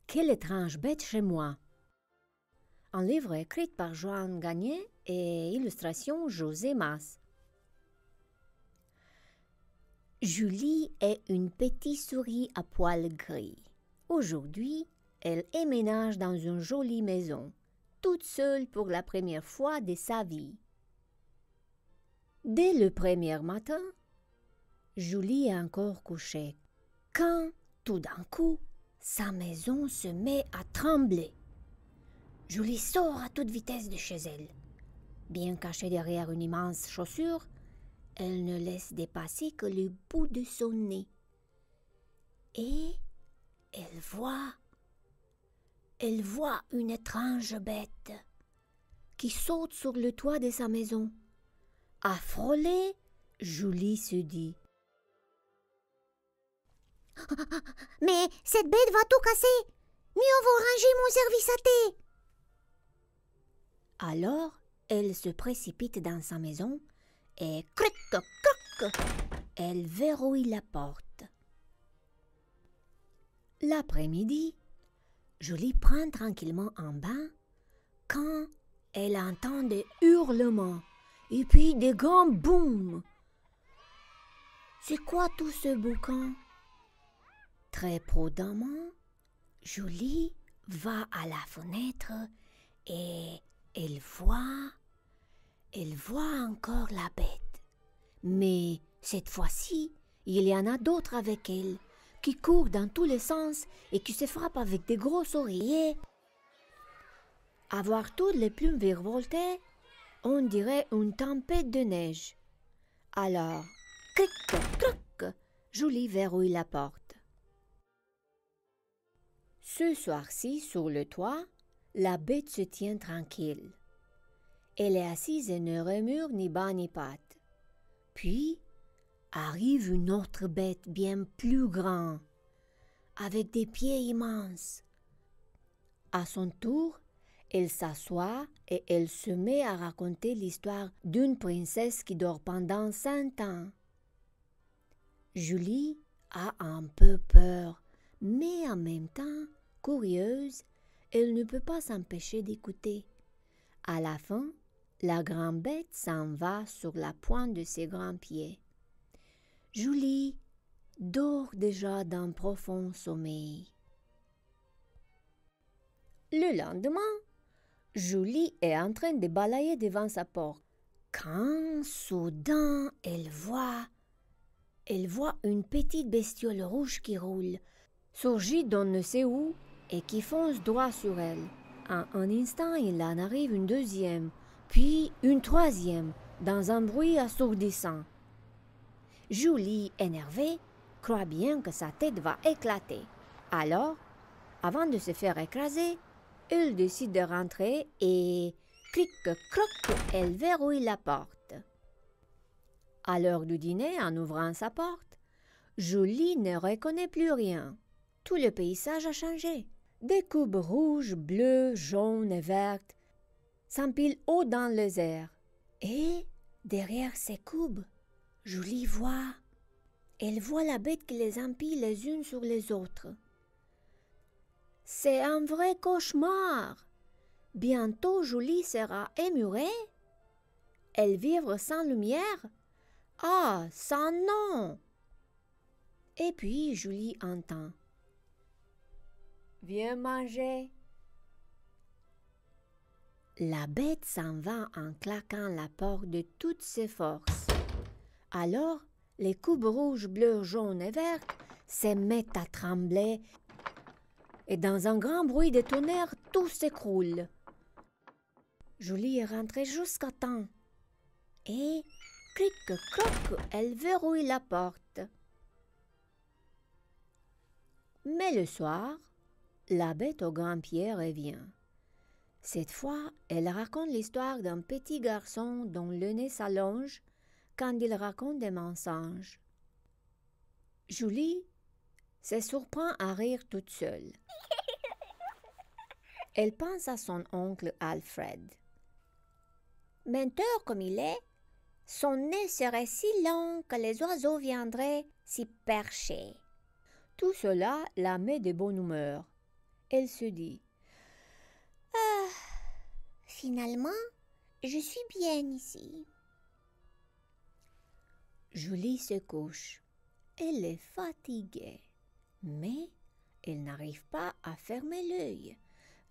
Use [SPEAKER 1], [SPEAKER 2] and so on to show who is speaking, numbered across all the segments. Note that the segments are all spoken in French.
[SPEAKER 1] Quelle étrange bête chez moi! Un livre écrit par Joan Gagné et illustration José Mas. Julie est une petite souris à poils gris. Aujourd'hui, elle emménage dans une jolie maison, toute seule pour la première fois de sa vie. Dès le premier matin, Julie est encore couchée, quand, tout d'un coup, sa maison se met à trembler. Julie sort à toute vitesse de chez elle. Bien cachée derrière une immense chaussure, elle ne laisse dépasser que le bout de son nez. Et elle voit une étrange bête qui saute sur le toit de sa maison. Affolée, Julie se dit:
[SPEAKER 2] Mais cette bête va tout casser. Mieux vaut ranger mon service à thé.
[SPEAKER 1] Alors, elle se précipite dans sa maison et cric, croc, elle verrouille la porte. L'après-midi, Julie prend tranquillement un bain quand elle entend des hurlements et puis des grands boums. C'est quoi tout ce boucan? Très prudemment, Julie va à la fenêtre et elle voit encore la bête. Mais cette fois-ci, il y en a d'autres avec elle, qui courent dans tous les sens et qui se frappent avec des gros oreillers. À voir toutes les plumes virevoltées, on dirait une tempête de neige. Alors, cric, croc, Julie verrouille la porte. Ce soir-ci, sur le toit, la bête se tient tranquille. Elle est assise et ne remue ni bas ni patte. Puis arrive une autre bête bien plus grande, avec des pieds immenses. À son tour, elle s'assoit et elle se met à raconter l'histoire d'une princesse qui dort pendant 100 ans. Julie a un peu peur, mais en même temps, curieuse, elle ne peut pas s'empêcher d'écouter. À la fin, la grande bête s'en va sur la pointe de ses grands pieds. Julie dort déjà d'un profond sommeil. Le lendemain, Julie est en train de balayer devant sa porte, quand soudain elle voit une petite bestiole rouge qui roule, surgit d'on ne sait où et qui fonce droit sur elle. En un instant, il en arrive une deuxième, puis une troisième, dans un bruit assourdissant. Julie, énervée, croit bien que sa tête va éclater. Alors, avant de se faire écraser, elle décide de rentrer et, cric-croc, elle verrouille la porte. À l'heure du dîner, en ouvrant sa porte, Julie ne reconnaît plus rien. Tout le paysage a changé. Des cubes rouges, bleus, jaunes et vertes s'empilent haut dans les airs. Et, derrière ces cubes, Julie voit la bête qui les empile les unes sur les autres. C'est un vrai cauchemar. Bientôt, Julie sera émurée. Elle vivra sans lumière. Ah, sans nom. Et puis, Julie entend: Viens manger. La bête s'en va en claquant la porte de toutes ses forces. Alors, les cubes rouges, bleus, jaunes et verts se mettent à trembler et dans un grand bruit de tonnerre, tout s'écroule. Julie est rentrée jusqu'à temps et, cric-croc, elle verrouille la porte. Mais le soir, la bête aux grands pieds revient. Cette fois, elle raconte l'histoire d'un petit garçon dont le nez s'allonge quand il raconte des mensonges. Julie se surprend à rire toute seule. Elle pense à son oncle Alfred. Menteur comme il est, son nez serait si long que les oiseaux viendraient s'y percher. Tout cela la met de bonne humeur. elle se dit
[SPEAKER 2] Finalement, je suis bien ici.
[SPEAKER 1] Julie se couche. Elle est fatiguée, mais elle n'arrive pas à fermer l'œil,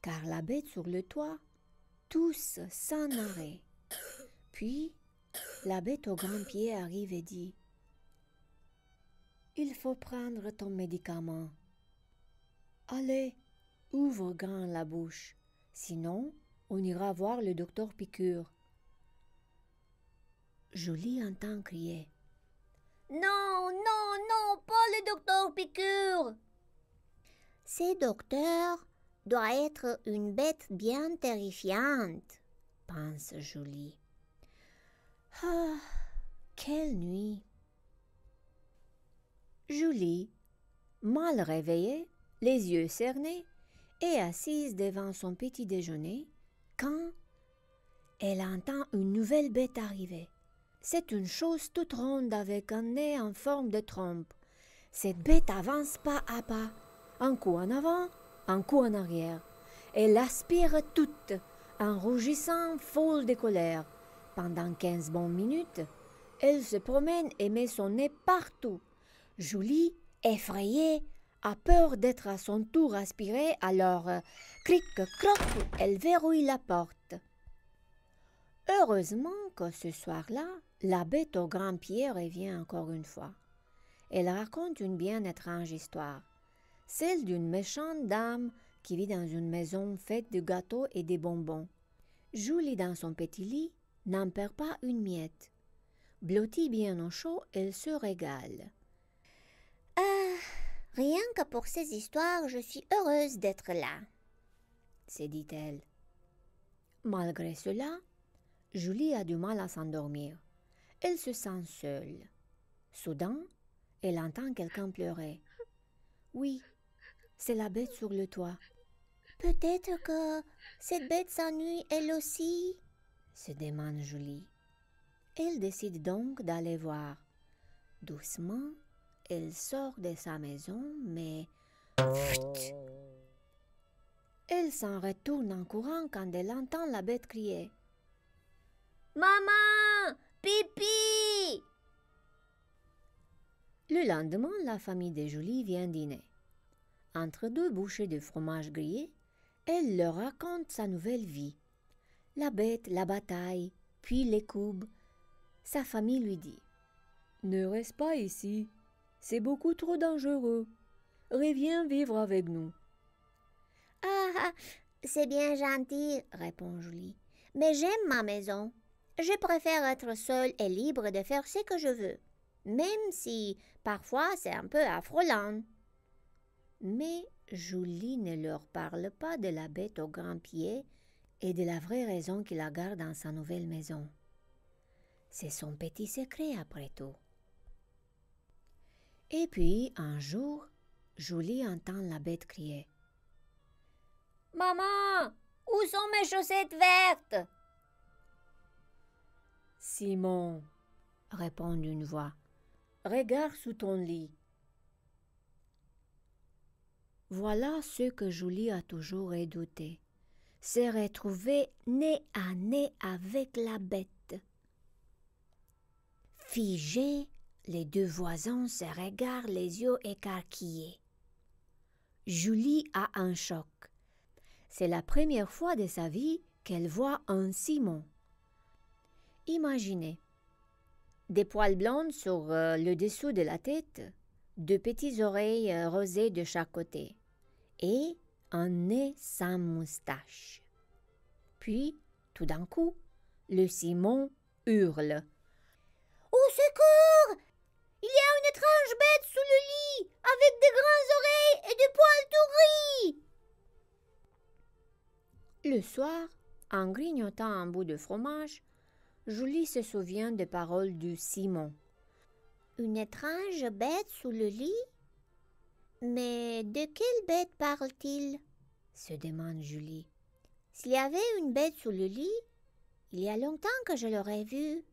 [SPEAKER 1] car la bête sur le toit tousse sans arrêt. Puis, la bête au grand pied arrive et dit « Il faut prendre ton médicament. Allez, ouvre grand la bouche, sinon on ira voir le docteur Piqûre. » Julie entend crier
[SPEAKER 2] « Non, non, non, pas le docteur Piqûre !» Ce docteur doit être une bête bien terrifiante,
[SPEAKER 1] pense Julie. Ah, quelle nuit! Julie, mal réveillée, les yeux cernés, est assise devant son petit déjeuner quand elle entend une nouvelle bête arriver. C'est une chose toute ronde avec un nez en forme de trompe. Cette bête avance pas à pas, un coup en avant, un coup en arrière. Elle aspire toute, en rougissant folle de colère. Pendant 15 bonnes minutes, elle se promène et met son nez partout. Julie, effrayée, a peur d'être à son tour aspirée, alors cric-croc, elle verrouille la porte. Heureusement que ce soir-là, la bête au grand pied revient encore une fois. Elle raconte une bien étrange histoire, celle d'une méchante dame qui vit dans une maison faite de gâteaux et de bonbons. Julie, dans son petit lit, n'en perd pas une miette. Blottie bien au chaud, elle se régale.
[SPEAKER 2] Rien que pour ces histoires, je suis heureuse d'être là,
[SPEAKER 1] se dit-elle. Malgré cela, Julie a du mal à s'endormir. Elle se sent seule. Soudain, elle entend quelqu'un pleurer. Oui, c'est la bête sur le toit.
[SPEAKER 2] Peut-être que cette bête s'ennuie elle aussi,
[SPEAKER 1] se demande Julie. Elle décide donc d'aller voir. Doucement, elle sort de sa maison, mais elle s'en retourne en courant quand elle entend la bête crier.
[SPEAKER 2] « Maman! Pipi !»
[SPEAKER 1] Le lendemain, la famille de Julie vient dîner. Entre deux bouchées de fromage grillé, elle leur raconte sa nouvelle vie. La bête, la bataille, puis les coups. Sa famille lui dit « Ne reste pas ici, c'est beaucoup trop dangereux. Reviens vivre avec nous. »
[SPEAKER 2] « Ah, c'est bien gentil, » répond Julie, « mais j'aime ma maison. Je préfère être seule et libre de faire ce que je veux, même si parfois c'est un peu affolant. »
[SPEAKER 1] Mais Julie ne leur parle pas de la bête au grand pied et de la vraie raison qui la garde dans sa nouvelle maison. C'est son petit secret après tout. Et puis, un jour, Julie entend la bête crier.
[SPEAKER 2] « Maman, où sont mes chaussettes vertes? »
[SPEAKER 1] « Simon, » répond une voix, « regarde sous ton lit. » Voilà ce que Julie a toujours redouté, se retrouver nez à nez avec la bête. Figés, les deux voisins se regardent les yeux écarquillés. Julie a un choc. C'est la première fois de sa vie qu'elle voit un Simon. Imaginez, des poils blonds sur le dessous de la tête, deux petites oreilles rosées de chaque côté et un nez sans moustache. Puis, tout d'un coup, le Simon hurle.
[SPEAKER 2] « Au secours! Il y a une étrange bête sous le lit, avec de grandes oreilles et des poils tout gris! »
[SPEAKER 1] Le soir, en grignotant un bout de fromage, Julie se souvient des paroles du Simon.
[SPEAKER 2] « Une étrange bête sous le lit? Mais de quelle bête parle-t-il? »
[SPEAKER 1] se demande Julie.
[SPEAKER 2] « S'il y avait une bête sous le lit, il y a longtemps que je l'aurais vue. »